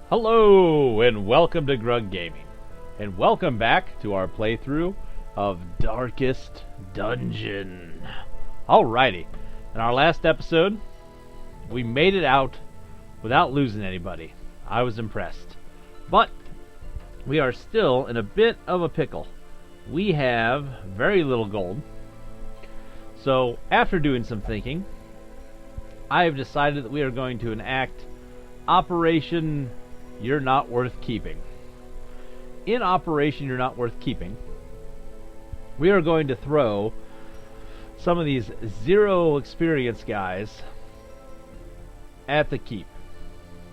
Hello, and welcome to Grug Gaming. And welcome back to our playthrough of Darkest Dungeon. Alrighty, in our last episode, we made it out without losing anybody. I was impressed. But, we are still in a bit of a pickle. We have very little gold. So, after doing some thinking, I have decided that we are going to enact Operation You're Not Worth Keeping. In Operation You're Not Worth Keeping, we are going to throw some of these zero experience guys at the keep,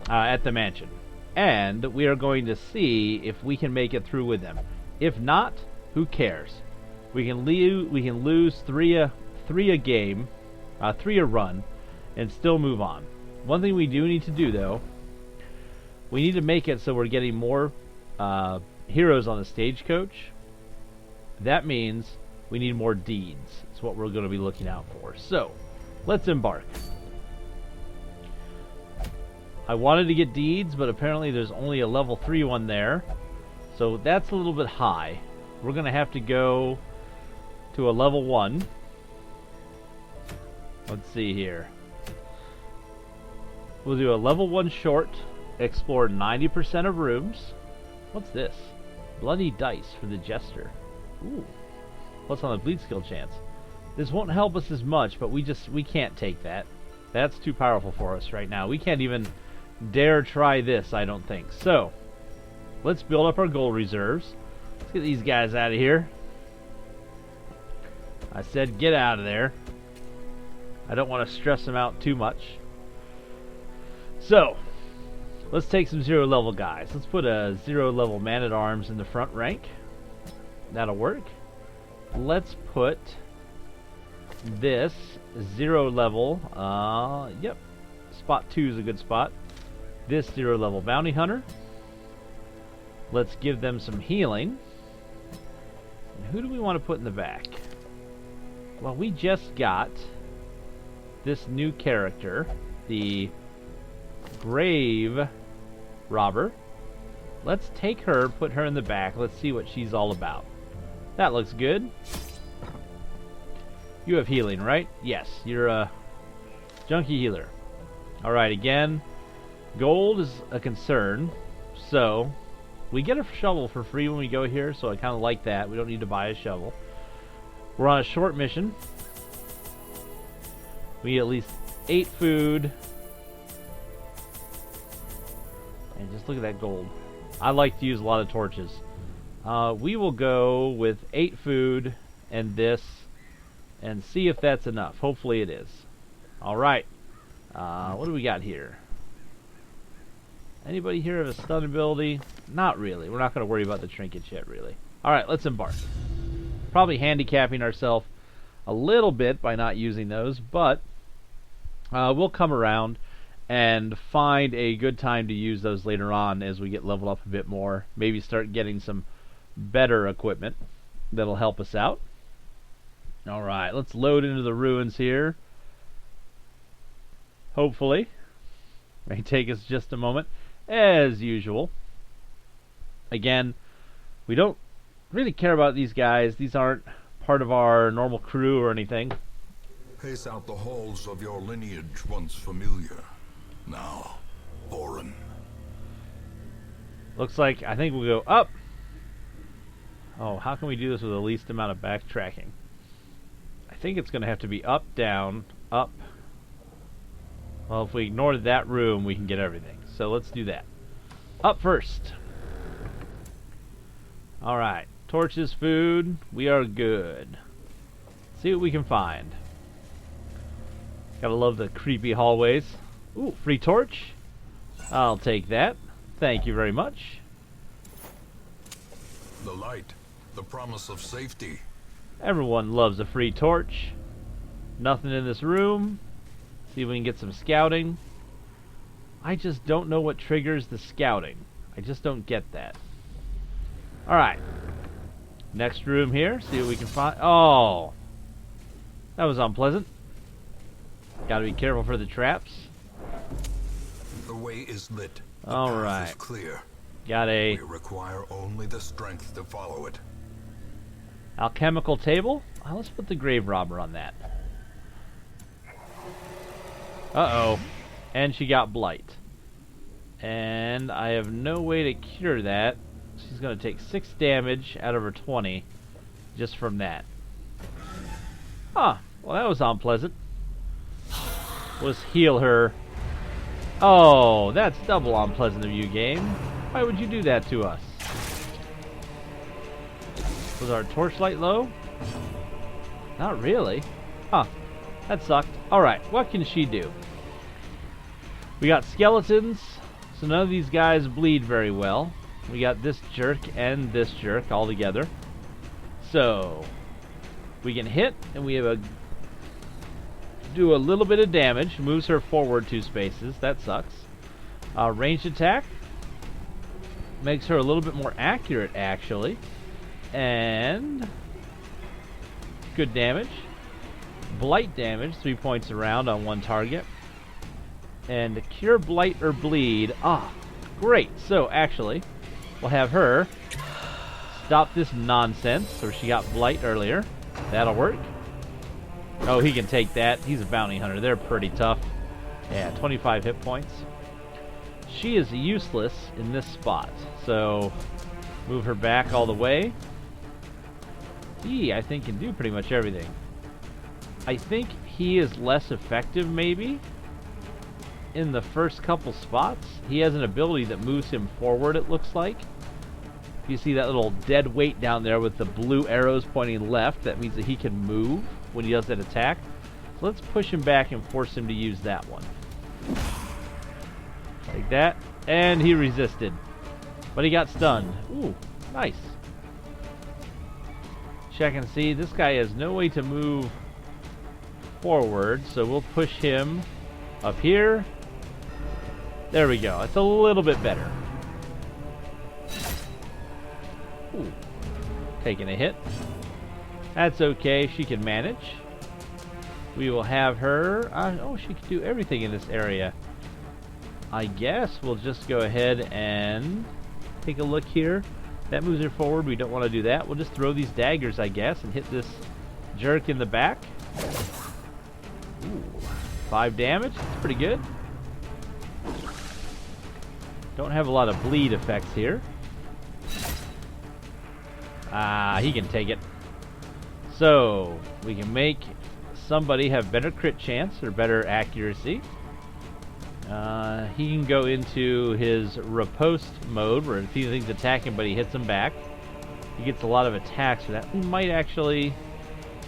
at the mansion. And we are going to see if we can make it through with them. If not, who cares? We can lose three a game, three a run, and still move on. One thing we do need to do, though, we need to make it so we're getting more heroes on the stagecoach. That means we need more deeds. That's what we're going to be looking out for. So, let's embark. I wanted to get deeds, but apparently there's only a level 3 one there. So that's a little bit high. We're going to have to go to a level 1. Let's see here. We'll do a level 1 short. Explore 90% of rooms. What's this? Bloody dice for the jester. Ooh. Plus on the bleed skill chance. This won't help us as much, but we can't take that. That's too powerful for us right now. We can't even dare try this, I don't think. So, let's build up our gold reserves. Let's get these guys out of here. I said get out of there. I don't want to stress them out too much. So, let's take some 0 level guys. Let's put a 0 level man-at-arms in the front rank. That'll work. Let's put this 0 level, yep, spot 2 is a good spot. This 0 level bounty hunter. Let's give them some healing. And who do we want to put in the back? Well, we just got this new character, the grave robber. Let's take her, put her in the back. Let's see what she's all about. That looks good. You have healing, right? Yes, you're a junkie healer. Alright, again, gold is a concern. So, we get a shovel for free when we go here, so I kind of like that. We don't need to buy a shovel. We're on a short mission. We need at least 8 food. And just look at that gold. I like to use a lot of torches. We will go with 8 food and this and see if that's enough. Hopefully it is. Alright. What do we got here? Anybody here have a stun ability? Not really. We're not going to worry about the trinkets yet, really. Alright, let's embark. Probably handicapping ourselves a little bit by not using those, but we'll come around and find a good time to use those later on as we get leveled up a bit more. Maybe start getting some better equipment that'll help us out. Alright, let's load into the ruins here. Hopefully. May take us just a moment. As usual. Again, we don't really care about these guys. These aren't part of our normal crew or anything. Pace out the halls of your lineage once familiar. Now, foreign. Looks like, I think we'll go up. Oh, how can we do this with the least amount of backtracking? I think it's going to have to be up, down, up. Well, if we ignore that room, we can get everything. So let's do that. Up first. Alright. Torches, food. We are good. See what we can find. Gotta love the creepy hallways. Ooh, free torch. I'll take that. Thank you very much. The light, the promise of safety. Everyone loves a free torch. Nothing in this room. See if we can get some scouting. I just don't know what triggers the scouting. I just don't get that. Alright. Next room here. See what we can find. Oh! That was unpleasant. Gotta be careful for the traps. The way is lit. Path Alright. is clear. Got a We require only the strength to follow it. alchemical table. Let's put the grave robber on that. Uh-oh. And she got blight. And I have no way to cure that. She's going to take 6 damage out of her 20 just from that. Huh. Well, that was unpleasant. Let's heal her. Oh, that's double unpleasant of you, game. Why would you do that to us? Was our torchlight low? Not really. Huh. That sucked. Alright, what can she do? We got skeletons, so none of these guys bleed very well. We got this jerk and this jerk all together. So, we can hit, and we have do a little bit of damage. Moves her forward 2 spaces. That sucks. Ranged attack. Makes her a little bit more accurate, actually. And good damage. Blight damage, 3 points around on 1 target. And cure blight or bleed. Great. So actually, we'll have her stop this nonsense. So she got blight earlier. That'll work. Oh, he can take that. He's a bounty hunter. They're pretty tough. Yeah, 25 hit points. She is useless in this spot. So move her back all the way. He, I think, can do pretty much everything. I think he is less effective, maybe, in the first couple spots. He has an ability that moves him forward, it looks like. You see that little dead weight down there with the blue arrows pointing left. That means that he can move when he does that attack. So let's push him back and force him to use that one. Like that. And he resisted. But he got stunned. Ooh, nice. Check and see. This guy has no way to move forward, so we'll push him up here. There we go. It's a little bit better. Ooh. Taking a hit. That's okay. She can manage. We will have her... oh, she can do everything in this area. I guess we'll just go ahead and take a look here. That moves her forward. We don't want to do that. We'll just throw these daggers, I guess, and hit this jerk in the back. Ooh, 5 damage. That's pretty good. Don't have a lot of bleed effects here. He can take it. So, we can make somebody have better crit chance or better accuracy. He can go into his riposte mode, where if he thinks attacking but he hits him back, he gets a lot of attacks for that. He might actually...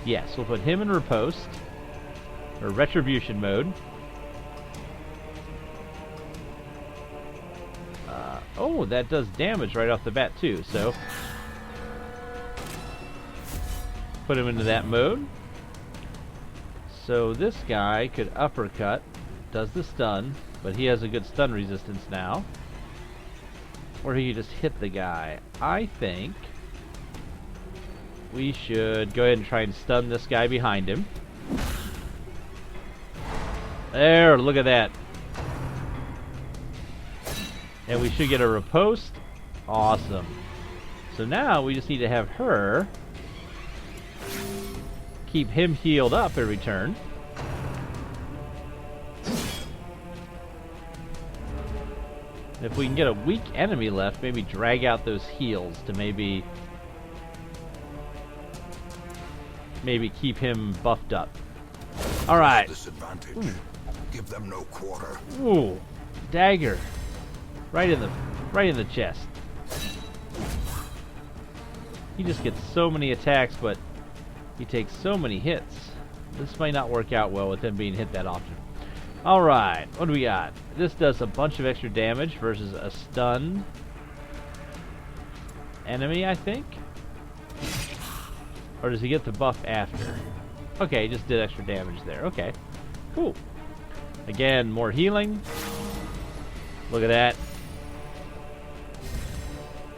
Yes, we'll put him in riposte, or retribution mode. Oh, that does damage right off the bat too, so... Put him into that mode. So this guy could uppercut, does the stun, but he has a good stun resistance now. Or he could just hit the guy. I think we should go ahead and try and stun this guy behind him. There, look at that. And we should get a riposte. Awesome. So now we just need to have her keep him healed up every turn. If we can get a weak enemy left, maybe drag out those heals to maybe keep him buffed up. All right. Disadvantage. Give them no quarter. Ooh, dagger, right in the chest. He just gets so many attacks, but he takes so many hits. This might not work out well with him being hit that often. Alright, what do we got? This does a bunch of extra damage versus a stunned enemy, I think? Or does he get the buff after? Okay, he just did extra damage there. Okay, cool. Again, more healing. Look at that.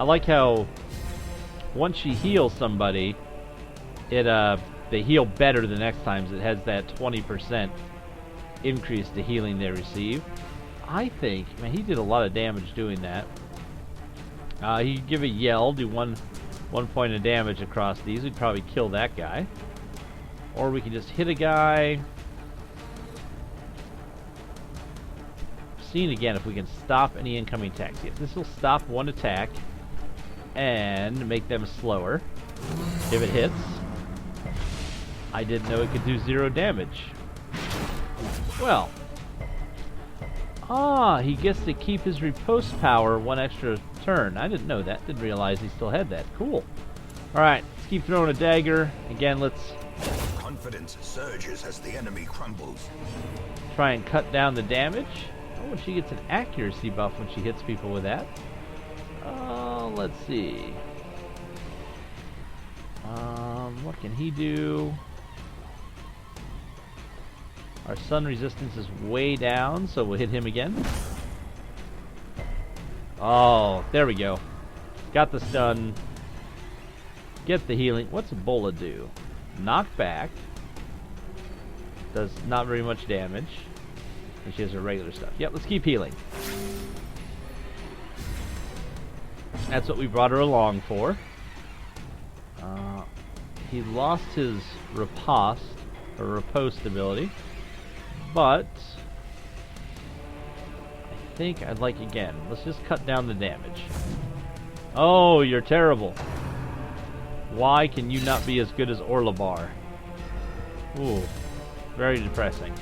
I like how once she heals somebody, they heal better the next time. It has that 20% increase to healing they receive. I think, man, he did a lot of damage doing that. He could give a yell, do one point of damage across these. We'd probably kill that guy. Or we can just hit a guy. Seeing again if we can stop any incoming attacks. Yes, this will stop one attack and make them slower if it hits. I didn't know it could do 0 damage. Well. He gets to keep his riposte power 1 extra turn. I didn't know that. Didn't realize he still had that. Cool. Alright, let's keep throwing a dagger. Again, let's... Confidence surges as the enemy crumbles. Try and cut down the damage. Oh, and she gets an accuracy buff when she hits people with that. Let's see. What can he do? Our sun resistance is way down, so we'll hit him again. Oh, there we go. Got the stun. Get the healing. What's Ebola do? Knock back. Does not very much damage. And she has her regular stuff. Yep, let's keep healing. That's what we brought her along for. He lost his riposte, or riposte ability. But I think I'd like again. Let's just cut down the damage. Oh, you're terrible. Why can you not be as good as Orlabar? Ooh, very depressing.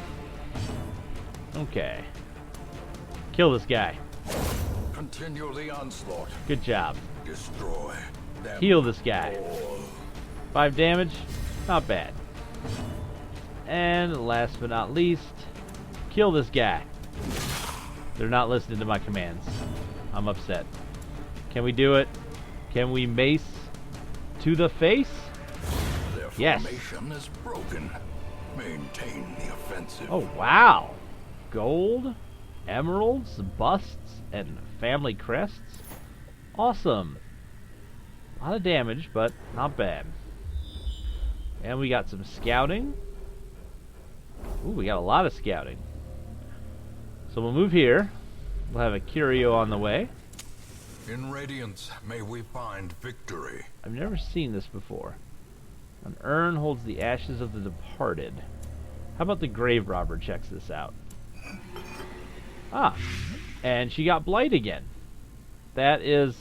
Okay. Kill this guy. Continue the onslaught. Good job. Destroy them. Heal this guy. All. 5 damage. Not bad. And last but not least, kill this guy. They're not listening to my commands. I'm upset. Can we do it? Can we mace to the face? Their Yes. formation is broken. Maintain the offensive. Oh, wow. Gold, emeralds, busts, and family crests. Awesome. A lot of damage, but not bad. And we got some scouting. Ooh, we got a lot of scouting. So we'll move here. We'll have a curio on the way. In Radiance, may we find victory. I've never seen this before. An urn holds the ashes of the departed. How about the grave robber checks this out? Ah, and she got blight again. That is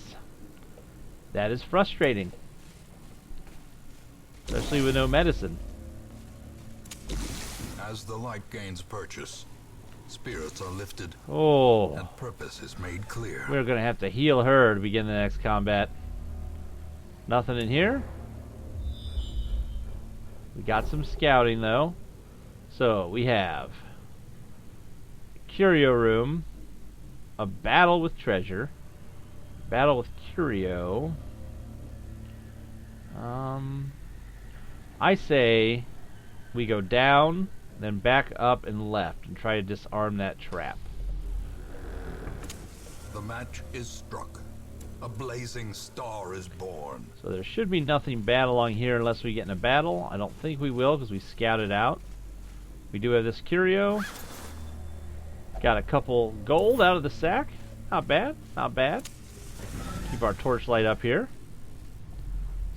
frustrating. Especially with no medicine. As the light gains purchase, spirits are lifted Oh, and purpose is made clear. we're gonna have to heal her to begin the next combat. Nothing in here. We got some scouting though. So we have a curio room, a battle with treasure, battle with curio. I say we go down, then back up and left and try to disarm that trap. The match is struck. A blazing star is born. So there should be nothing bad along here unless we get in a battle. I don't think we will because we scouted out. We do have this curio. Got a couple gold out of the sack. Not bad, not bad. Keep our torchlight up here.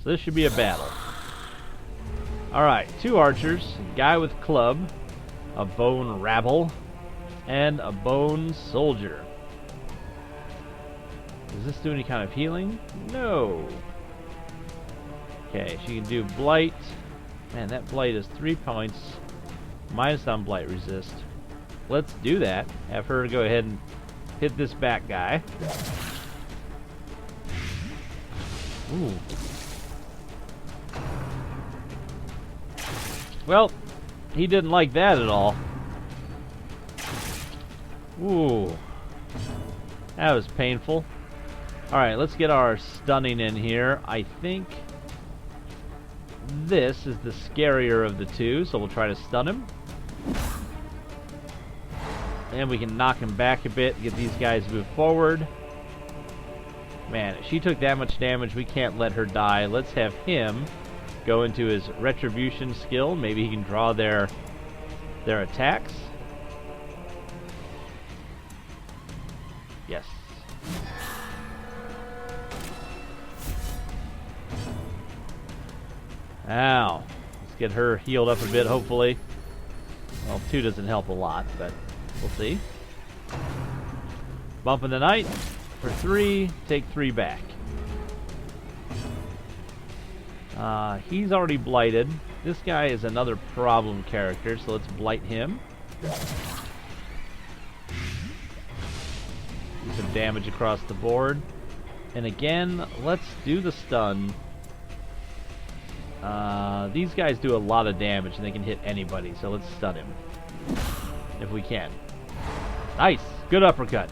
So this should be a battle. Alright, 2 archers, a guy with club, a bone rabble, and a bone soldier. Does this do any kind of healing? No. Okay, she can do blight. Man, that blight is 3 points. Minus on blight resist. Let's do that. Have her go ahead and hit this back guy. Ooh. Well, he didn't like that at all. Ooh. That was painful. Alright, let's get our stunning in here. I think this is the scarier of the two, so we'll try to stun him. And we can knock him back a bit, get these guys moved forward. Man, if she took that much damage, we can't let her die. Let's have him go into his retribution skill. Maybe he can draw their attacks. Yes. Ow. Let's get her healed up a bit, hopefully. Well, 2 doesn't help a lot, but we'll see. Bump in the night for 3. Take 3 back. He's already blighted. This guy is another problem character, so let's blight him. Do some damage across the board. And again, let's do the stun. These guys do a lot of damage and they can hit anybody, so let's stun him. If we can. Nice! Good uppercut.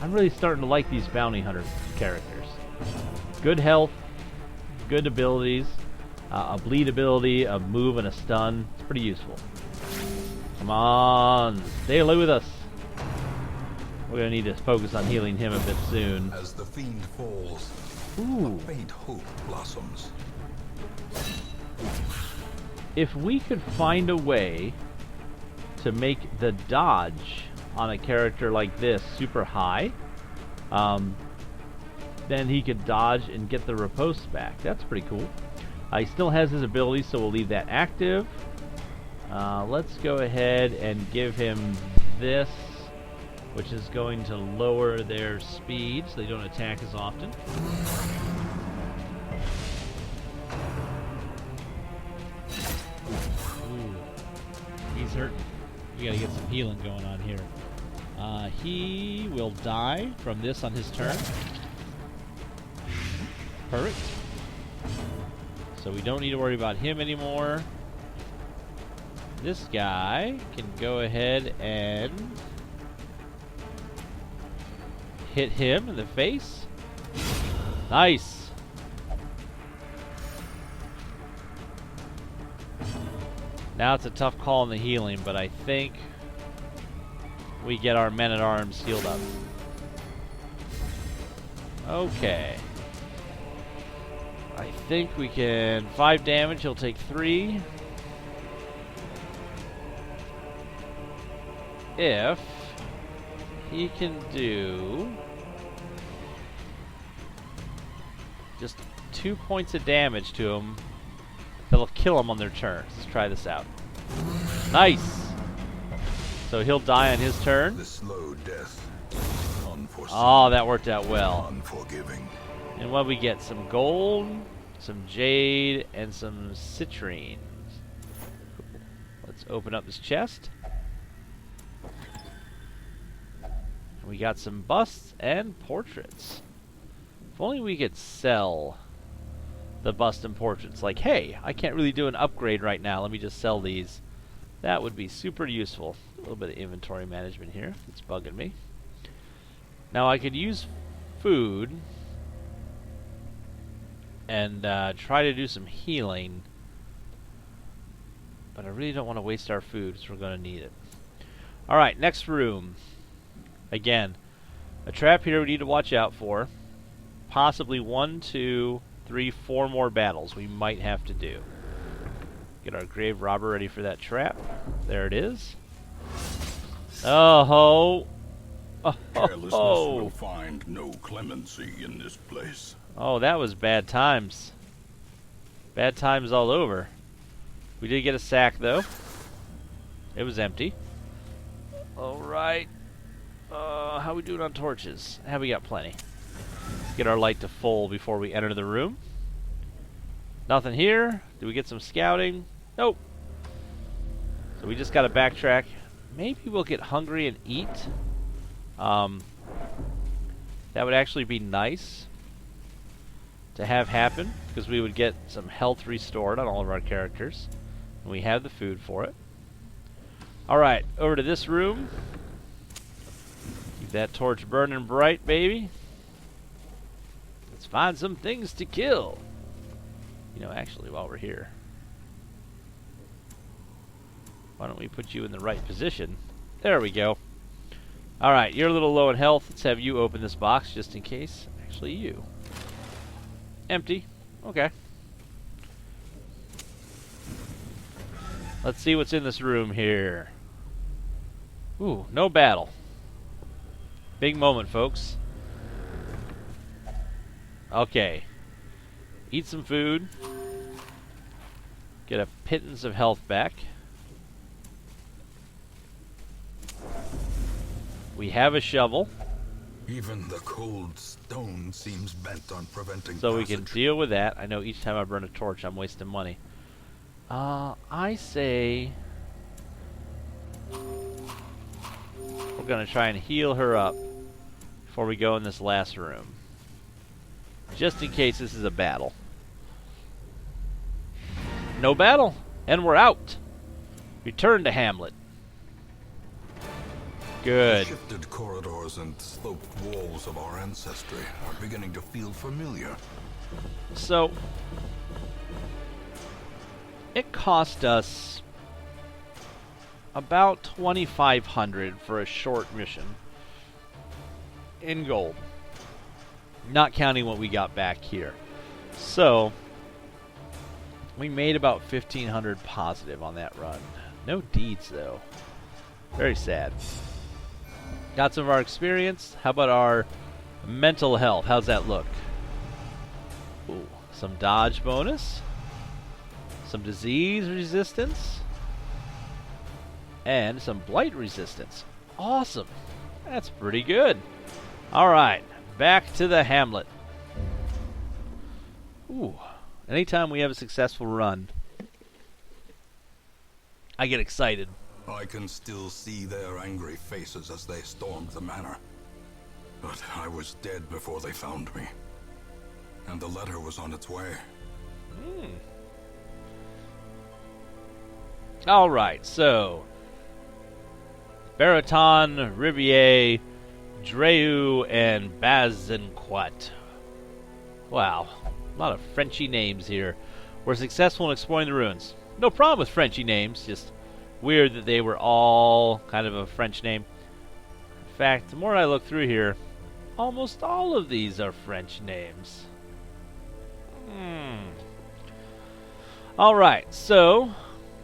I'm really starting to like these bounty hunter characters. Good health, good abilities, a bleed ability, a move, and a stun. It's pretty useful. Come on, stay alive with us. We're gonna need to focus on healing him a bit soon. As the fiend falls, Ooh. a faint hope blossoms. If we could find a way to make the dodge on a character like this super high, then he could dodge and get the riposte back. That's pretty cool. He still has his ability, so we'll leave that active. Let's go ahead and give him this, which is going to lower their speed so they don't attack as often. Ooh, he's hurting. We gotta get some healing going on here. He will die from this on his turn. Perfect. So we don't need to worry about him anymore. This guy can go ahead and hit him in the face. Nice. Now it's a tough call on the healing, but I think we get our men-at-arms healed up. Okay. I think we can 5 damage, he'll take 3. If he can do just 2 points of damage to him, that'll kill him on their turns. Let's try this out. Nice! So he'll die on his turn. The slow death, unforeseen, Oh, that worked out well. unforgiving. And what we get? Some gold, some jade, and some citrine. Cool. Let's open up this chest. And we got some busts and portraits. If only we could sell the bust and portraits. Like, hey, I can't really do an upgrade right now. Let me just sell these. That would be super useful. A little bit of inventory management here. It's bugging me. Now I could use food and try to do some healing, but I really don't want to waste our food, so we're going to need it. Alright, next room. Again, a trap here we need to watch out for. Possibly 1, 2, 3, 4 more battles we might have to do. Get our grave robber ready for that trap. There it is. Oh-ho! Carelessness will find no clemency in this place. Oh, that was bad times. Bad times all over. We did get a sack, though. It was empty. Alright. How we doing on torches? We got plenty. Let's get our light to full before we enter the room. Nothing here. Do we get some scouting? Nope. So we just got to backtrack. Maybe we'll get hungry and eat. That would actually be nice to have happen, because we would get some health restored on all of our characters. And we have the food for it. Alright, over to this room. Keep that torch burning bright, baby. Let's find some things to kill. You know, actually, while we're here, why don't we put you in the right position? There we go. Alright, you're a little low in health. Let's have you open this box just in case. Actually, you. Empty. Okay. Let's see what's in this room here. Ooh, no battle. Big moment, folks. Okay. Eat some food. Get a pittance of health back. We have a shovel. Even the cold stone seems bent on preventing So passage. we can deal with that. I know each time I burn a torch, I'm wasting money. I say we're gonna try and heal her up before we go in this last room. Just in case this is a battle. No battle, and we're out. Return to Hamlet. Good. The shifted corridors and sloped walls of our ancestry are beginning to feel familiar. So, it cost us about 2,500 for a short mission in gold, not counting what we got back here. So, we made about 1,500 positive on that run. No deeds, though. Very sad. Got some of our experience. How about our mental health? How's that look? Ooh, some dodge bonus. Some disease resistance. And some blight resistance. Awesome. That's pretty good. Alright, back to the Hamlet. Ooh, anytime we have a successful run, I get excited. I can still see their angry faces as they stormed the manor. But I was dead before they found me. And the letter was on its way. Alright, so Baraton, Rivier, Dreu, and Bazinquat. Wow, a lot of Frenchy names here. We're successful in exploring the ruins. No problem with Frenchy names, just weird that they were all kind of a French name. In fact, the more I look through here, almost all of these are French names. Alright, so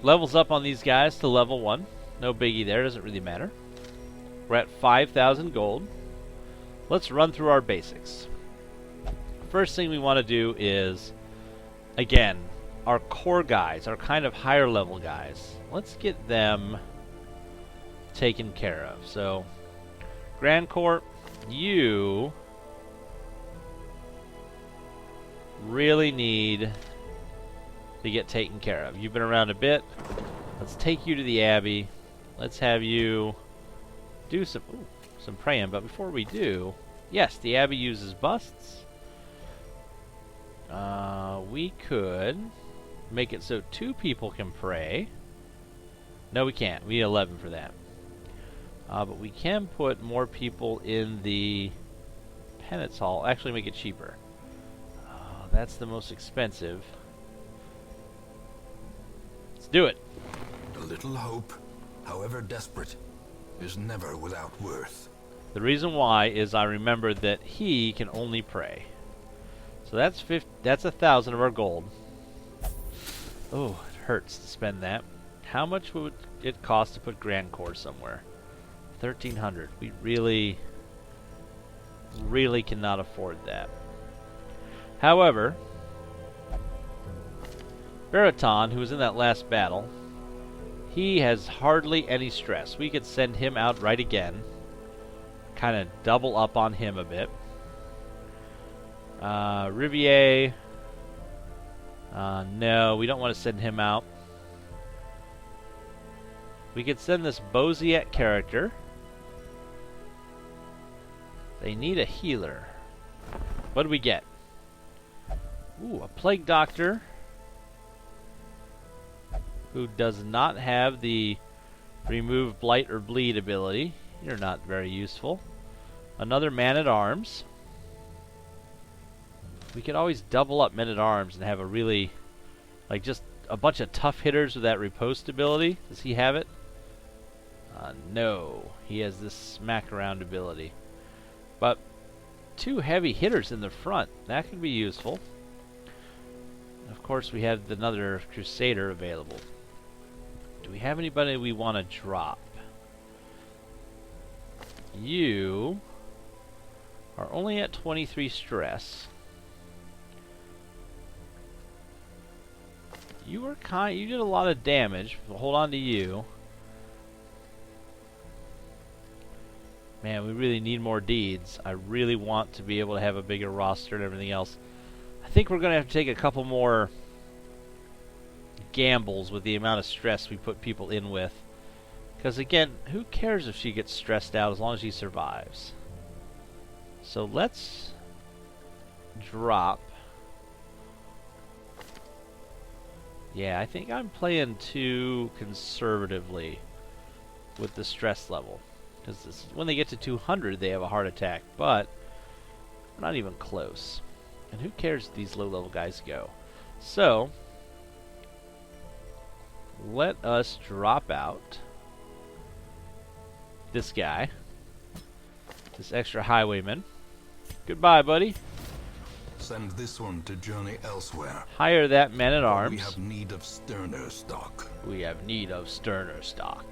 levels up on these guys to level 1. No biggie there, doesn't really matter. We're at 5,000 gold. Let's run through our basics. First thing we want to do is, again, our core guys, our kind of higher level guys. Let's get them taken care of. So, Grand Court, you really need to get taken care of. You've been around a bit. Let's take you to the Abbey. Let's have you do some praying. But before we do, yes, the Abbey uses busts. We could make it so 2 people can pray. No, we can't. We need 11 for that. But we can put more people in the penance hall. Actually, make it cheaper. That's the most expensive. Let's do it. A little hope, however desperate, is never without worth. The reason why is I remembered that he can only pray. So that's 1,000 of our gold. Oh, it hurts to spend that. How much would it cost to put Grand Core somewhere? 1,300. We really cannot afford that. However, Baraton, who was in that last battle, he has hardly any stress. We could send him out right again. Kind of double up on him a bit. Rivier. No, we don't want to send him out. We could send this Boziet character. They need a healer. What do we get? Ooh, a Plague Doctor who does not have the remove blight or bleed ability. You're not very useful. Another Man-at-Arms. We could always double up Men-at-Arms and have a really, like, just a bunch of tough hitters with that riposte ability. Does he have it? No. He has this smack around ability. But 2 heavy hitters in the front. That could be useful. Of course, we have another Crusader available. Do we have anybody we want to drop? You are only at 23 stress. You were you did a lot of damage. We'll hold on to you. Man, we really need more deeds. I really want to be able to have a bigger roster and everything else. I think we're going to have to take a couple more gambles with the amount of stress we put people in with. Because again, who cares if she gets stressed out as long as she survives? So let's drop. Yeah, I think I'm playing too conservatively with the stress level. Because when they get to 200, they have a heart attack. But we're not even close. And who cares if these low-level guys go? So let us drop out this guy. This extra highwayman. Goodbye, buddy. Send this one to journey elsewhere. Hire that man-at-arms. We have need of sterner stock. We have need of sterner stock.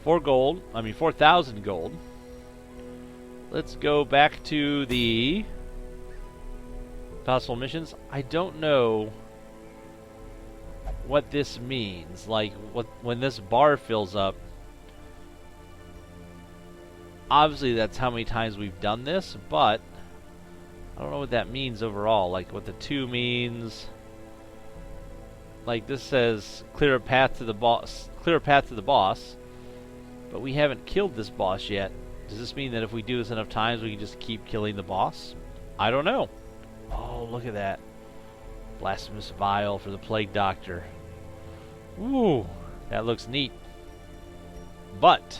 4,000 gold. Let's go back to the possible missions. I don't know what this means. Like, when this bar fills up, obviously that's how many times we've done this, but I don't know what that means overall. Like, what the 2 means. Like, this says clear a path to the boss. Clear a path to the boss. But we haven't killed this boss yet. Does this mean that if we do this enough times, we can just keep killing the boss? I don't know. Oh, look at that. Blasphemous vial for the plague doctor. Ooh, that looks neat. But,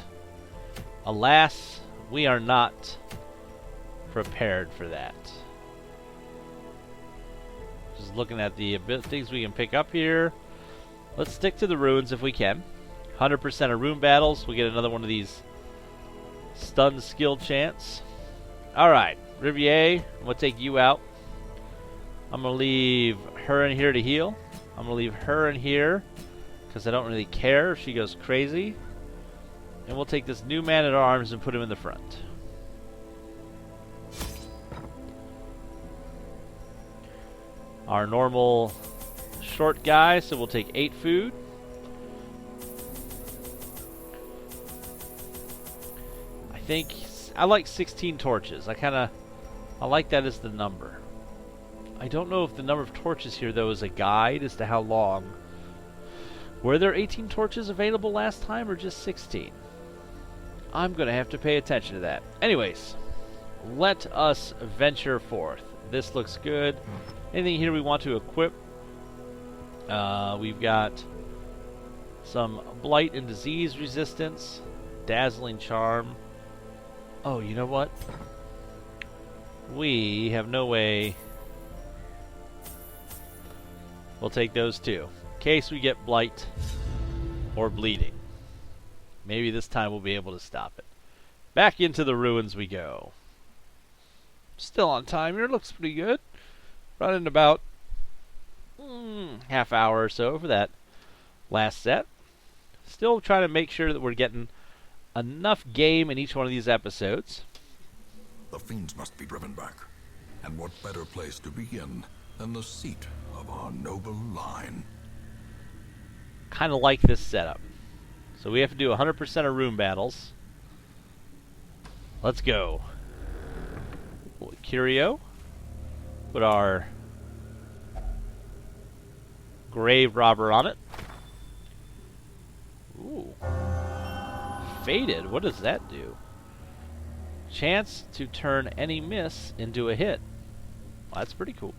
alas, we are not prepared for that. Just looking at the things we can pick up here. Let's stick to the ruins if we can. 100% of rune battles. We get another one of these stun skill chants. Alright, Riviere, I'm going to take you out. I'm going to leave her in here to heal. I'm going to leave her in here because I don't really care if she goes crazy. And we'll take this new man-at-arms and put him in the front. Our normal short guy, so we'll take 8 food. I like 16 torches. I like that as the number. I don't know if the number of torches here, though, is a guide as to how long. Were there 18 torches available last time, or just 16? I'm going to have to pay attention to that. Anyways, let us venture forth. This looks good. Anything here we want to equip? We've got some blight and disease resistance, dazzling charm. Oh, you know what? We have no way. We'll take those too, in case we get blight or bleeding. Maybe this time we'll be able to stop it. Back into the ruins we go. Still on time here. Looks pretty good. Running about half hour or so for that last set. Still trying to make sure that we're getting enough game in each one of these episodes. The fiends must be driven back. And what better place to begin than the seat of our noble line? Kind of like this setup. So we have to do 100% of room battles. Let's go. Curio. Put our grave robber on it. Ooh. Faded. What does that do? Chance to turn any miss into a hit. Well, that's pretty cool.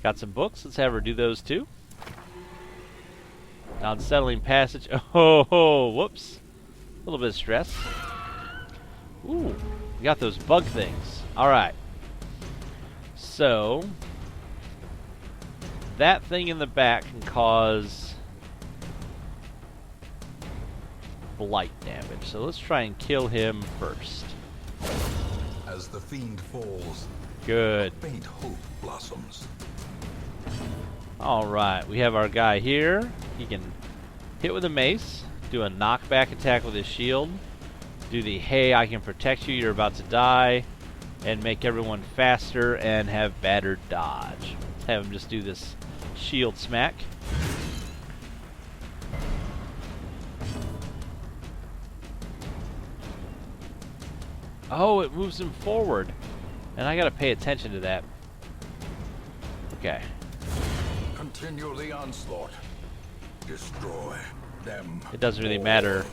Got some books. Let's have her do those too. Unsettling passage. Oh, whoops. A little bit of stress. Ooh, we got those bug things. Alright. So, that thing in the back can cause blight damage. So let's try and kill him first. As the fiend falls, good. a faint hope blossoms. Alright, we have our guy here. He can hit with a mace, do a knockback attack with his shield, Do the, hey, I can protect you, you're about to die, and make everyone faster and have battered dodge. Let's have him just do this shield smack. Oh, it moves him forward. And I gotta pay attention to that. Okay. Continue the onslaught. Destroy them. It doesn't really matter.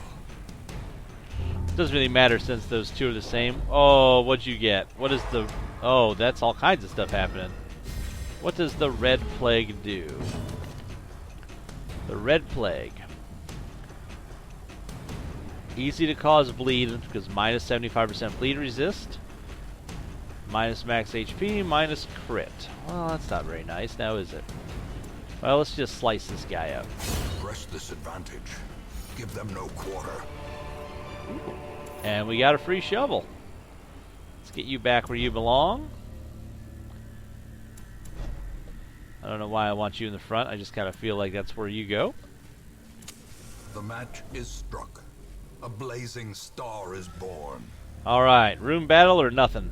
It doesn't really matter since those two are the same. Oh, what'd you get? What is the... Oh, that's all kinds of stuff happening. What does the Red Plague do? The Red Plague. Easy to cause bleed because minus 75% bleed resist. Minus max HP, minus crit. Well, that's not very nice now, is it? Well, let's just slice this guy up. Press this advantage. Give them no quarter. And we got a free shovel. Let's get you back where you belong. I don't know why I want you in the front. I just kind of feel like that's where you go. The match is struck. A blazing star is born. Alright, room battle or nothing?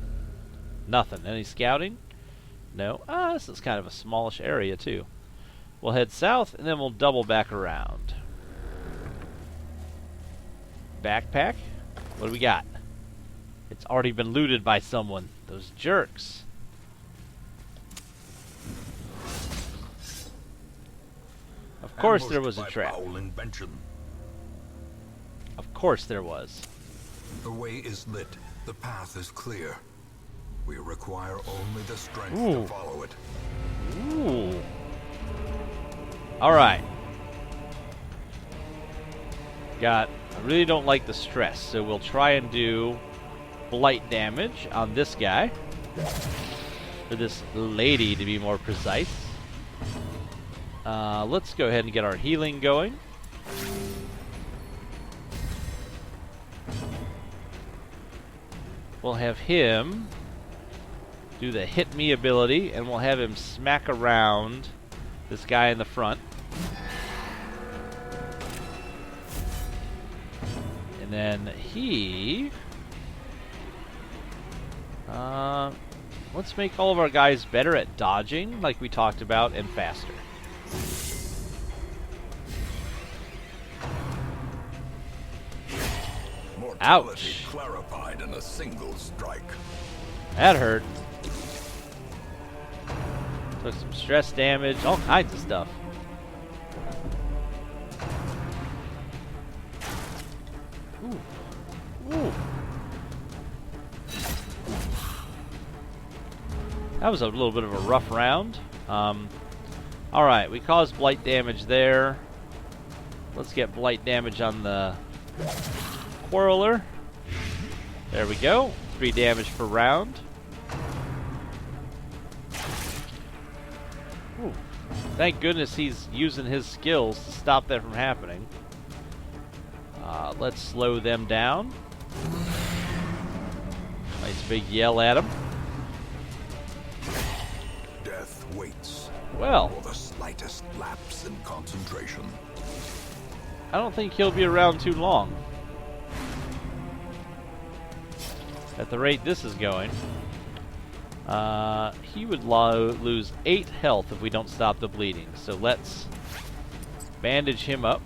Nothing. Any scouting? No. Ah, this is kind of a smallish area too. We'll head south and then we'll double back around. Backpack? What do we got? It's already been looted by someone. Those jerks. Of course there was a trap. Of course there was. The way is lit. The path is clear. We require only the strength Ooh. to follow it. Ooh. Alright. I really don't like the stress, so we'll try and do blight damage on this guy. Or this lady, to be more precise. Let's go ahead and get our healing going. We'll have him do the hit me ability, and we'll have him smack around this guy in the front. And then he... let's make all of our guys better at dodging, like we talked about, and faster. Ouch. Clarified in a single strike. That hurt. Took some stress damage, all kinds of stuff. Ooh. Ooh. That was a little bit of a rough round. Alright, we caused blight damage there. Let's get blight damage on the Quarreler. There we go. 3 damage per round. Ooh. Thank goodness he's using his skills to stop that from happening. Let's slow them down. Nice big yell at him. Death waits. Well, For the slightest lapse in concentration. I don't think he'll be around too long. At the rate this is going, he would lose 8 health if we don't stop the bleeding. So let's bandage him up.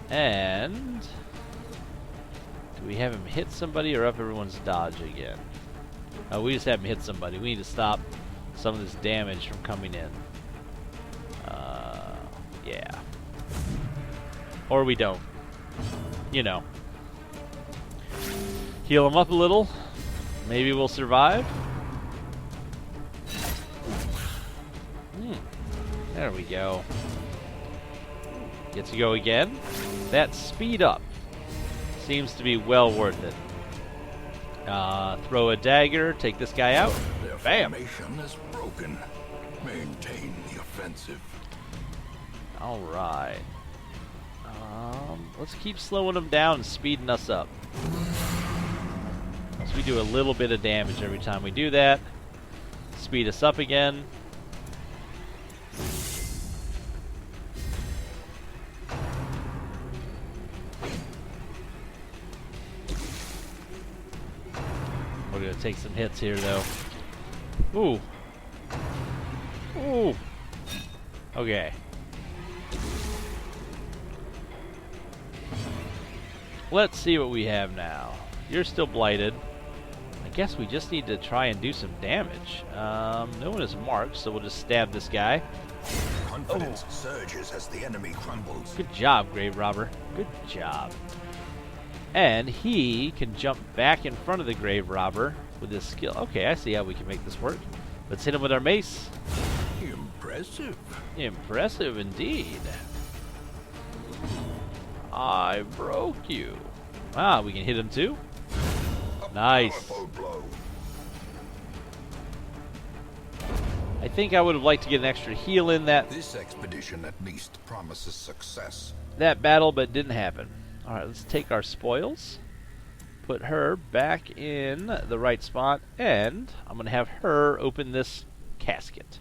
And do we have him hit somebody or up everyone's dodge again? Oh, we just have him hit somebody. We need to stop some of this damage from coming in. Yeah. Or we don't. You know. Heal him up a little. Maybe we'll survive. There we go. Get to go again. That speed up seems to be well worth it. Throw a dagger, take this guy out. Their Bam! formation is broken. Maintain the offensive. Alright. Let's keep slowing them down and speeding us up. So we do a little bit of damage every time we do that. Speed us up again. we're gonna take some hits here, though. Ooh. Ooh. Okay. Let's see what we have now. You're still blighted. I guess we just need to try and do some damage. No one is marked, so we'll just stab this guy. Confidence surges as the enemy crumbles. Good job, Grave Robber. Good job. And he can jump back in front of the Grave Robber with his skill. Okay, I see how we can make this work. Let's hit him with our mace. Impressive. Impressive indeed. I broke you. Ah, we can hit him too? Nice. Powerful blow. I think I would have liked to get an extra heal in This expedition at least promises success. that battle, but it didn't happen. Alright, let's take our spoils. Put her back in the right spot, and I'm going to have her open this casket.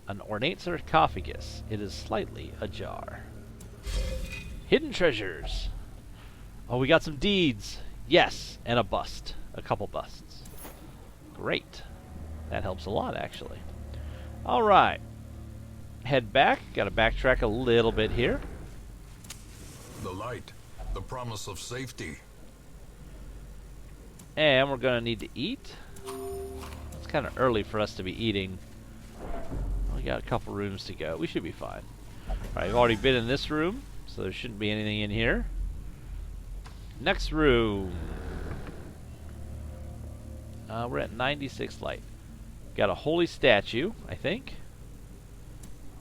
An ornate sarcophagus. It is slightly ajar. Hidden treasures. Oh, we got some deeds. Yes, and a bust. A couple busts. Great. That helps a lot, actually. Alright. Head back. Got to backtrack a little bit here. The light, the promise of safety. And we're going to need to eat. It's kind of early for us to be eating. We got a couple rooms to go. We should be fine. Alright, we've already been in this room, so there shouldn't be anything in here. Next room. We're at 96 light. Got a holy statue, I think.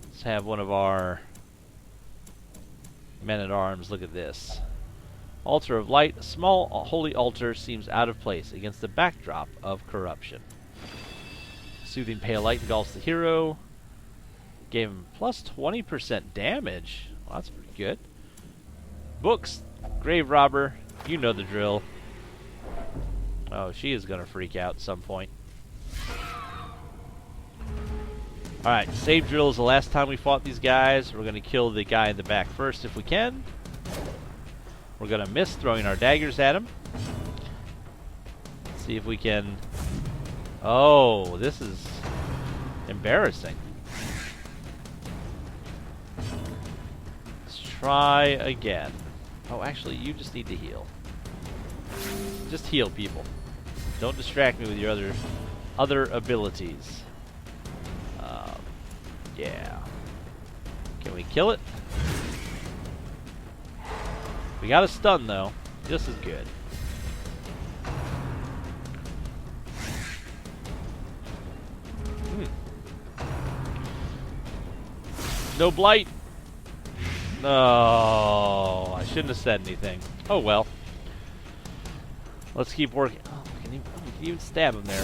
Let's have one of our men-at-arms look at this. Altar of light. A small holy altar seems out of place against the backdrop of corruption. Soothing pale light engulfs the hero. Gave him plus 20% damage. Well, that's pretty good. Books. Grave Robber. You know the drill. Oh, she is going to freak out at some point. Alright, save drill is the last time we fought these guys. We're going to kill the guy in the back first if we can. We're going to miss throwing our daggers at him. See if we can... Oh, this is embarrassing. Let's try again. Oh, actually, you just need to heal. Just heal, people. Don't distract me with your other abilities. Yeah. Can we kill it? We got a stun, though. This is good. No blight. No, I shouldn't have said anything. Oh well. Let's keep working. Oh, we can even stab him there.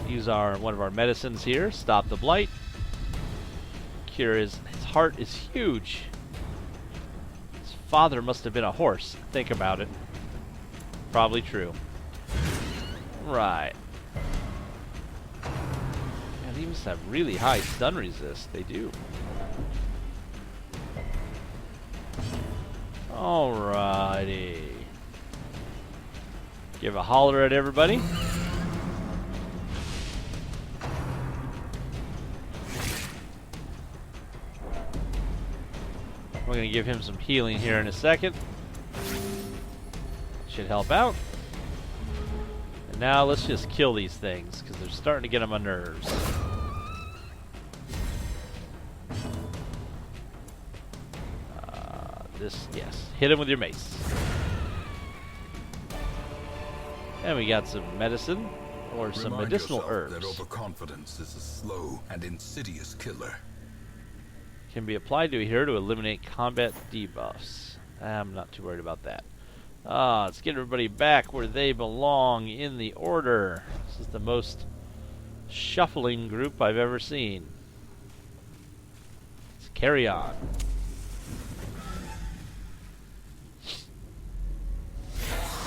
Use one of our medicines here. Stop the blight. Cure his heart is huge. His father must have been a horse. Think about it. Probably true. Right. Yeah, they must have really high stun resist. They do. Alrighty. Give a holler at everybody. We're going to give him some healing here in a second. Should help out. And now let's just kill these things, because they're starting to get on my nerves. Yes. Hit him with your mace. And we got some medicine, or some medicinal herbs. That overconfidence is a slow and insidious killer. Can be applied to a hero to eliminate combat debuffs. I'm not too worried about that. Let's get everybody back where they belong in the order. This is the most shuffling group I've ever seen. Let's carry on.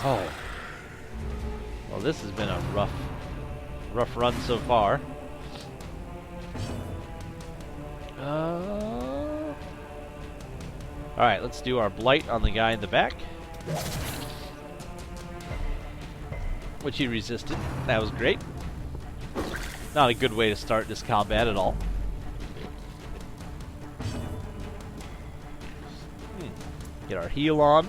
Oh. Well, this has been a rough run so far. Alright, let's do our blight on the guy in the back. Which he resisted. That was great. Not a good way to start this combat at all. Get our heal on.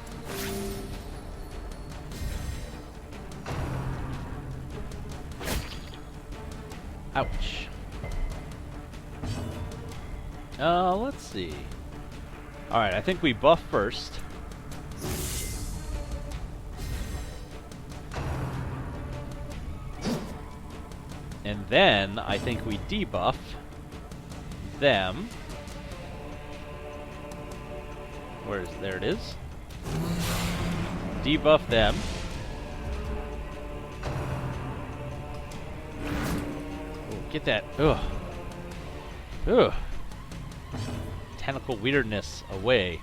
Ouch. Let's see. Alright, I think we buff first. And then, I think we debuff them. There it is. Debuff them. Ooh, get that. Ugh. Ugh. Tentacle weirdness away.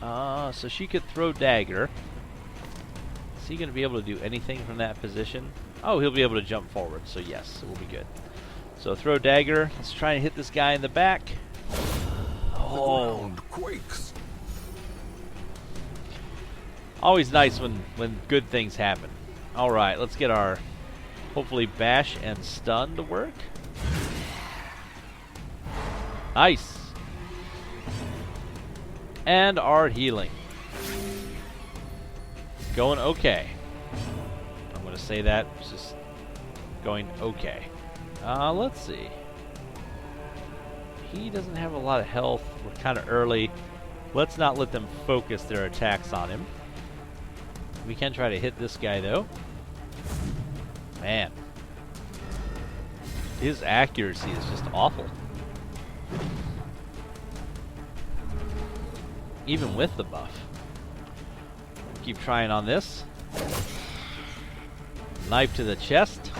So she could throw dagger. Is he going to be able to do anything from that position? Oh, he'll be able to jump forward, so yes, it will be good. So throw dagger. Let's try and hit this guy in the back. Oh. The ground quakes. Always nice when good things happen. Alright, let's get our, hopefully, bash and stun to work. Nice. And our healing. Going okay. I'm going to say that. It's just going okay. Let's see. He doesn't have a lot of health. We're kind of early. Let's not let them focus their attacks on him. We can try to hit this guy, though. Man. His accuracy is just awful. Even with the buff. Keep trying on this. Knife to the chest.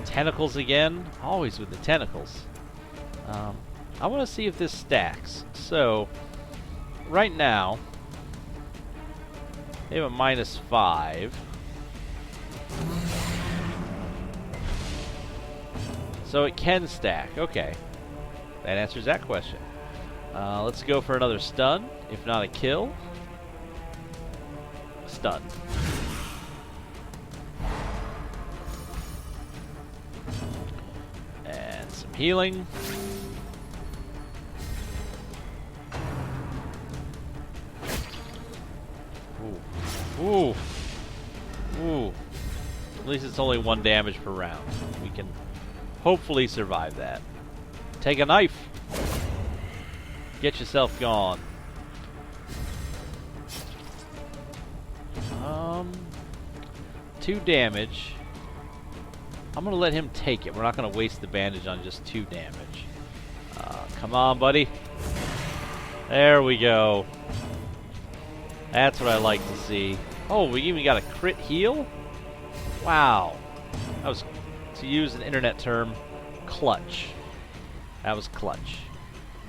Tentacles again. Always with the tentacles. I want to see if this stacks. So, right now, they have a -5. So it can stack. Okay. That answers that question. Let's go for another stun. If not a kill. Stun. And some healing. Ooh. Ooh. At least it's only 1 damage per round. We can hopefully survive that. Take a knife. Get yourself gone. 2 damage. I'm going to let him take it. We're not going to waste the bandage on just 2 damage. Come on, buddy. There we go. That's what I like to see. Oh, we even got a crit heal? Wow. That was, to use an internet term, clutch. That was clutch.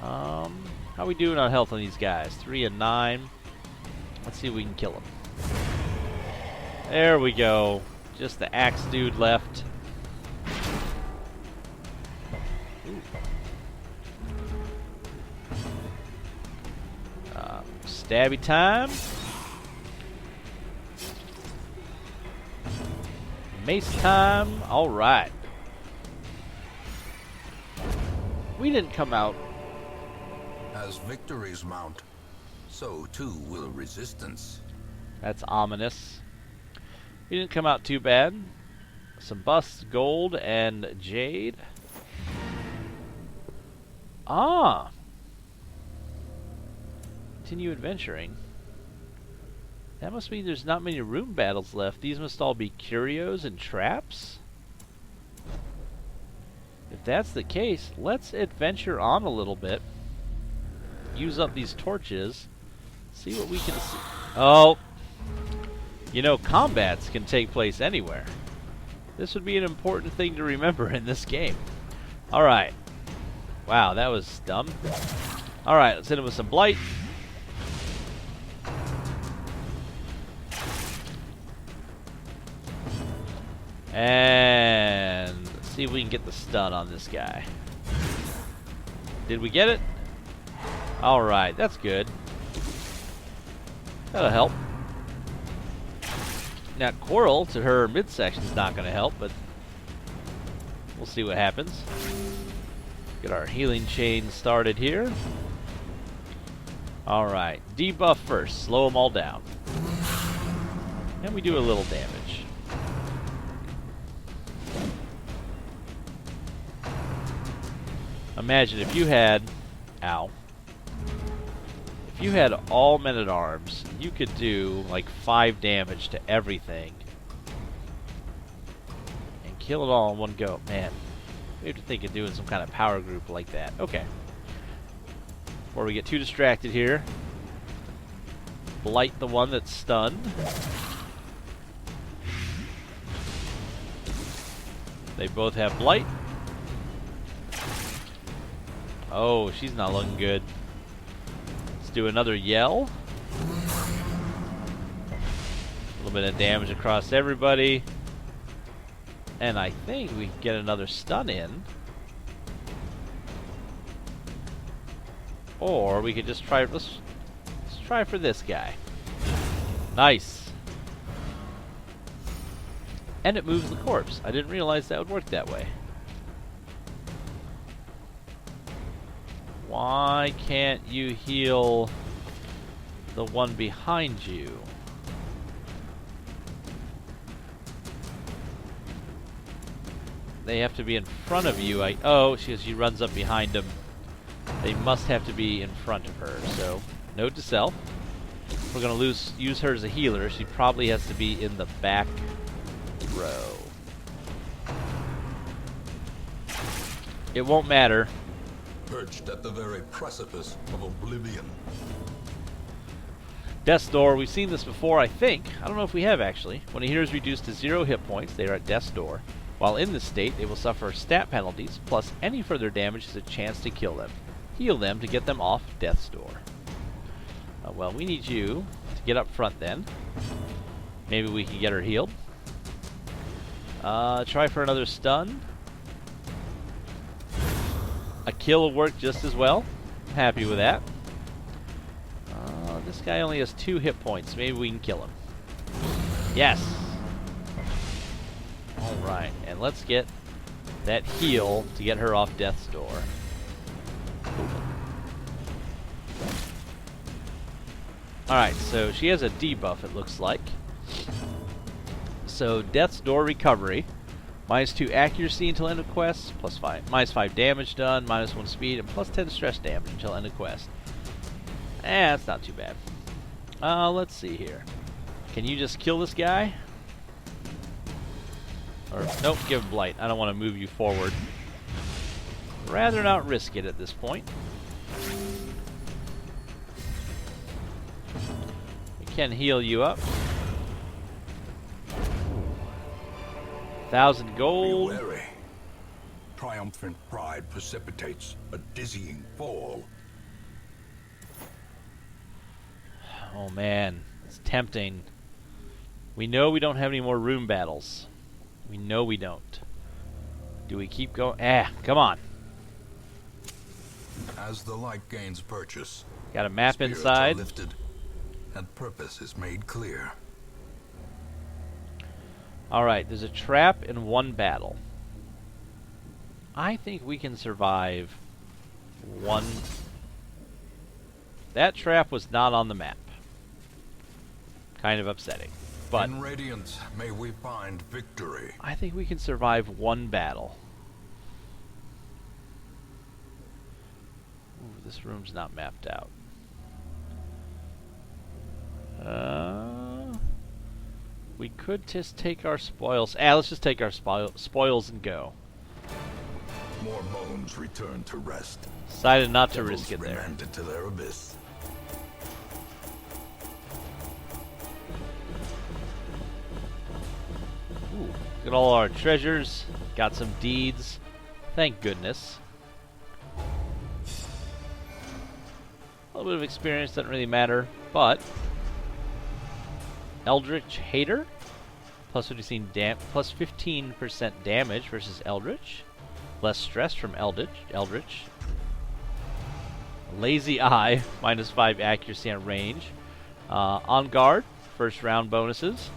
How we doing on health on these guys? 3 and 9. Let's see if we can kill them. There we go. Just the axe dude left. Stabby time. Mace time. All right. We didn't come out. As victories mount, so too will resistance. That's ominous. We didn't come out too bad. Some busts, gold, and jade. Ah. Continue adventuring. That must mean there's not many room battles left. These must all be curios and traps. If that's the case, let's adventure on a little bit. Use up these torches. See what we can see. Oh! You know, combats can take place anywhere. This would be an important thing to remember in this game. Alright. Wow, that was dumb. Alright, let's hit him with some blight. And let's see if we can get the stun on this guy. Did we get it? Alright, that's good. That'll help. Now, Coral to her midsection is not going to help, but we'll see what happens. Get our healing chain started here. Alright, debuff first. Slow them all down. And we do a little damage. Imagine if you had... Ow. If you had all men-at-arms, you could do like 5 damage to everything. And kill it all in one go. Man, we have to think of doing some kind of power group like that. Okay. Before we get too distracted here. Blight the one that's stunned. They both have Blight. Oh, she's not looking good. Let's do another yell. A little bit of damage across everybody. And I think we can get another stun in. Or we could just try... Let's try for this guy. Nice. And it moves the corpse. I didn't realize that would work that way. Why can't you heal the one behind you? They have to be in front of you. Oh, she runs up behind them. They must have to be in front of her. So, note to self. We're going to use her as a healer. She probably has to be in the back row. It won't matter. Perched at the very precipice of oblivion. Death's Door, we've seen this before, I think. I don't know if we have, actually. When a hero is reduced to 0 hit points, they are at Death's Door. While in this state, they will suffer stat penalties, plus any further damage is a chance to kill them. Heal them to get them off Death's Door. Well, we need you to get up front then. Maybe we can get her healed. Try for another stun. A kill will work just as well. I'm happy with that. This guy only has 2 hit points. Maybe we can kill him. Yes! Alright, and let's get that heal to get her off Death's Door. Alright, so she has a debuff, it looks like. So, Death's Door recovery. -2 accuracy until end of quest, -5 damage done, -1 speed, and +10 stress damage until end of quest. That's not too bad. Let's see here. Can you just kill this guy? Or, nope, give him Blight. I don't want to move you forward. Rather not risk it at this point. We can heal you up. 1,000 gold. Be wary. Triumphant pride precipitates a dizzying fall. Oh man, it's tempting. We know we don't have any more room battles. We know we don't. Do we keep going? Come on. As the light gains purchase, Got a map spirits inside. are lifted, and purpose is made clear. Alright, there's a trap in 1 battle. I think we can survive 1. That trap was not on the map. Kind of upsetting. But in Radiant, may we find victory. I think we can survive 1 battle. Ooh, this room's not mapped out. We could just take our spoils. Let's just take our spoils and go. More bones return to rest. Decided not to risk it there. Remanded to their abyss. Ooh, look at all our treasures. Got some deeds. Thank goodness. A little bit of experience doesn't really matter, but Eldritch Hater, plus 15% damage versus Eldritch. Less stress from Eldritch. Lazy Eye, -5 accuracy and range. On Guard, first round bonuses.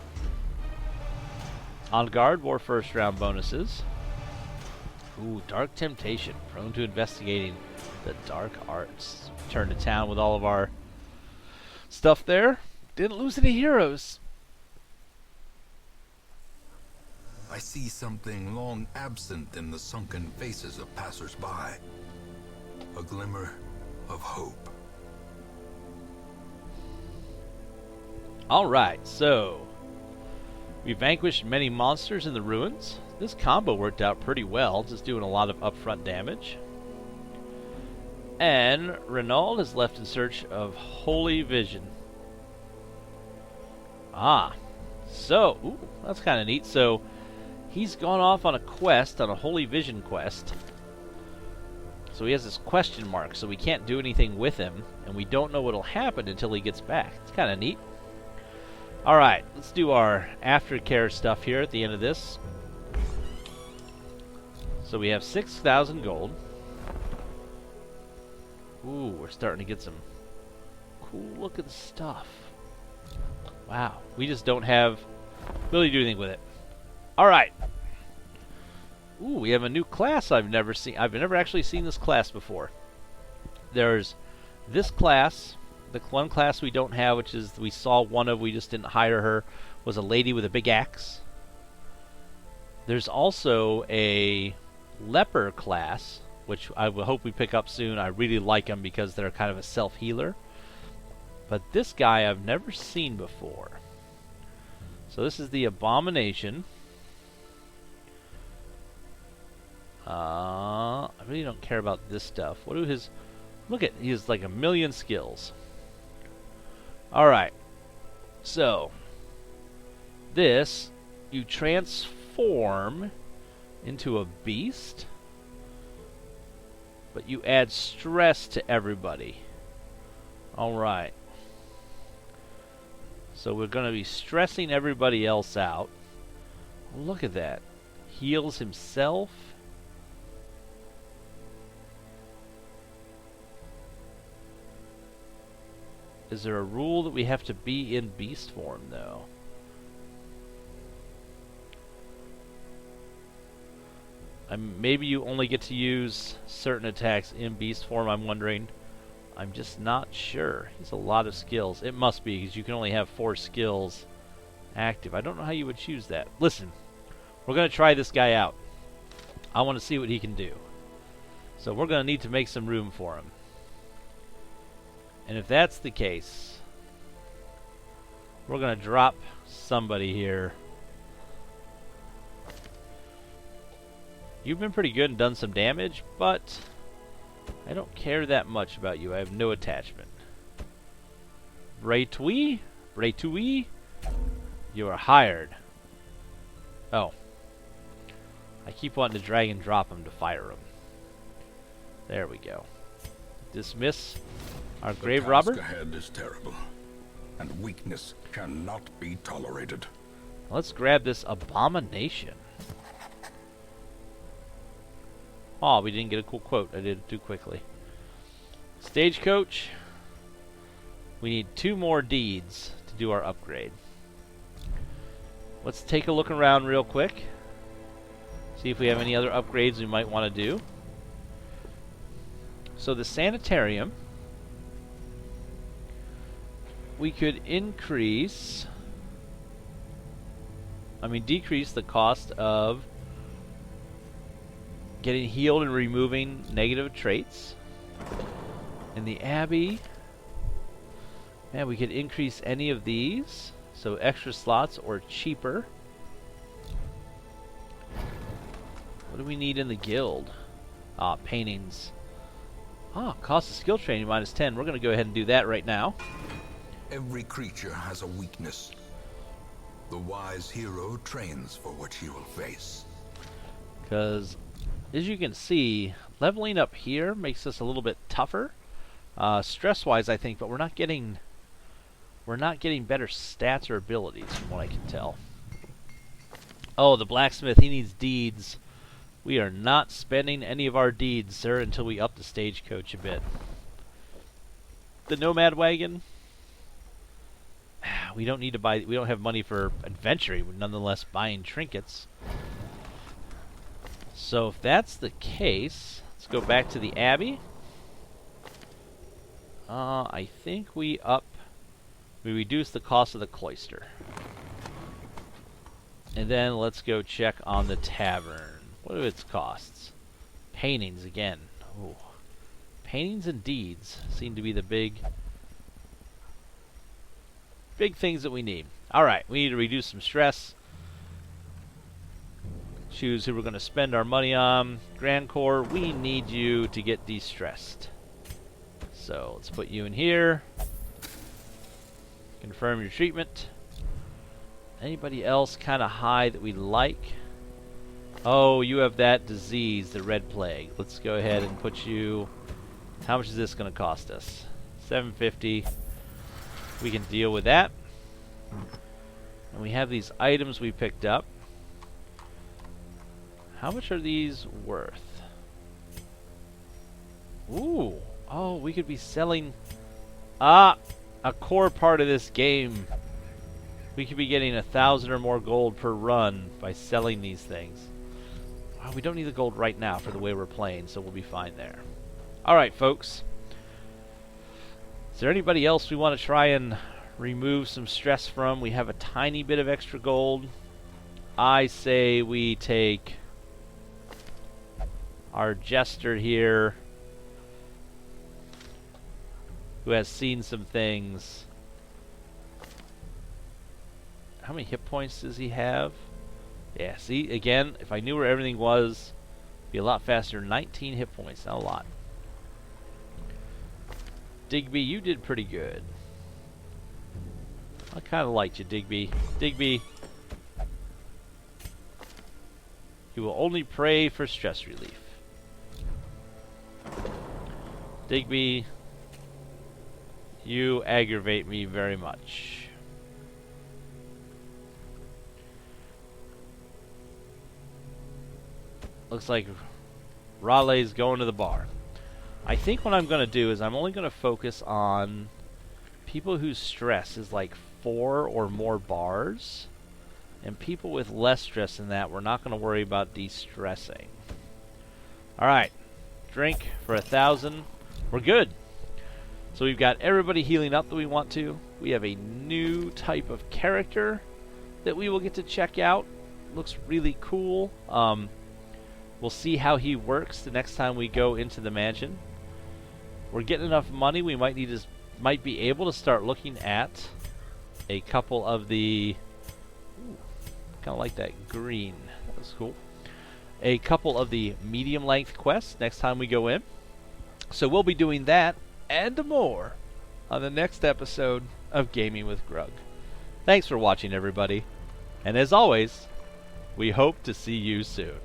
On Guard, more first round bonuses. Ooh, Dark Temptation, prone to investigating the dark arts. Turn to town with all of our stuff there. Didn't lose any heroes. I see something long absent in the sunken faces of passers-by. A glimmer of hope. Alright, so we vanquished many monsters in the ruins. This combo worked out pretty well, just doing a lot of upfront damage. And Renaud is left in search of Holy Vision. Ah, so, ooh, that's kind of neat. So, he's gone off on a quest, on a Holy Vision quest. So he has this question mark, so we can't do anything with him, and we don't know what'll happen until he gets back. It's kind of neat. Alright, let's do our aftercare stuff here at the end of this. So we have 6,000 gold. Ooh, we're starting to get some cool looking stuff. Wow, we just don't have really do anything with it. Alright. Ooh, we have a new class I've never seen. I've never actually seen this class before. There's this class. The one class we don't have, which is we saw one of, we just didn't hire her, was a lady with a big axe. There's also a leper class, which I will hope we pick up soon. I really like them because they're kind of a self-healer. But this guy I've never seen before. So this is the Abomination. I really don't care about this stuff. What do his... Look at, he has like 1,000,000 skills. Alright. So, this, you transform into a beast, but you add stress to everybody. Alright. So we're going to be stressing everybody else out. Look at that. Heals himself. Is there a rule that we have to be in beast form, though? Maybe you only get to use certain attacks in beast form, I'm wondering. I'm just not sure. He's a lot of skills. It must be, because you can only have 4 skills active. I don't know how you would choose that. Listen, we're going to try this guy out. I want to see what he can do. So we're going to need to make some room for him. And if that's the case, we're going to drop somebody here. You've been pretty good and done some damage, but I don't care that much about you. I have no attachment. Bretui, you are hired. Oh. I keep wanting to drag and drop him to fire him. There we go. Dismiss our grave robber. The task ahead is terrible, and weakness cannot be tolerated. Let's grab this Abomination. Oh, we didn't get a cool quote. I did it too quickly. Stagecoach. We need 2 more deeds to do our upgrade. Let's take a look around real quick. See if we have any other upgrades we might want to do. So the Sanitarium, we could decrease the cost of getting healed and removing negative traits. In the Abbey, man, we could increase any of these, so extra slots or cheaper. What do we need in the guild? Paintings. Cost of skill training -10. We're going to go ahead and do that right now. Every creature has a weakness. The wise hero trains for what he will face. Because, as you can see, leveling up here makes us a little bit tougher, stress-wise, I think. But we're not getting better stats or abilities, from what I can tell. Oh, the blacksmith, he needs deeds. We are not spending any of our deeds, sir, until we up the stagecoach a bit. the Nomad Wagon. We don't need to buy... We don't have money for adventuring. We're nonetheless buying trinkets. So if that's the case, let's go back to the Abbey. I think we reduce the cost of the cloister. And then let's go check on the tavern. What are its costs? Paintings again. Ooh. Paintings and deeds seem to be the big things that we need. Alright, we need to reduce some stress. Choose who we're going to spend our money on. Grand Corps, we need you to get de-stressed. So let's put you in here. Confirm your treatment. Anybody else kind of high that we like? Oh, you have that disease, the Red Plague. Let's go ahead and put you... How much is this going to cost us? $750. We can deal with that. And we have these items we picked up. How much are these worth? Ooh. Oh, we could be selling... a core part of this game. We could be getting 1,000 or more gold per run by selling these things. Well, we don't need the gold right now for the way we're playing, so we'll be fine there. Alright, folks. Is there anybody else we want to try and remove some stress from? We have a tiny bit of extra gold. I say we take our jester here, who has seen some things. How many hit points does he have? Yeah, see, again, if I knew where everything was, it'd be a lot faster. 19 hit points, not a lot. Digby, you did pretty good. I kind of liked you, Digby. Digby, you will only pray for stress relief. Digby, you aggravate me very much. Looks like Raleigh's going to the bar. I think what I'm going to do is I'm only going to focus on people whose stress is like 4 or more bars. And people with less stress than that, we're not going to worry about de-stressing. Alright. Drink for 1,000. We're good. So we've got everybody healing up that we want to. We have a new type of character that we will get to check out. Looks really cool. We'll see how he works the next time we go into the mansion. We're getting enough money. We might be able to start looking at a couple of the... Kind of like that green. That was cool. A couple of the medium length quests next time we go in. So we'll be doing that and more on the next episode of Gaming with Grug. Thanks for watching, everybody. And as always, we hope to see you soon.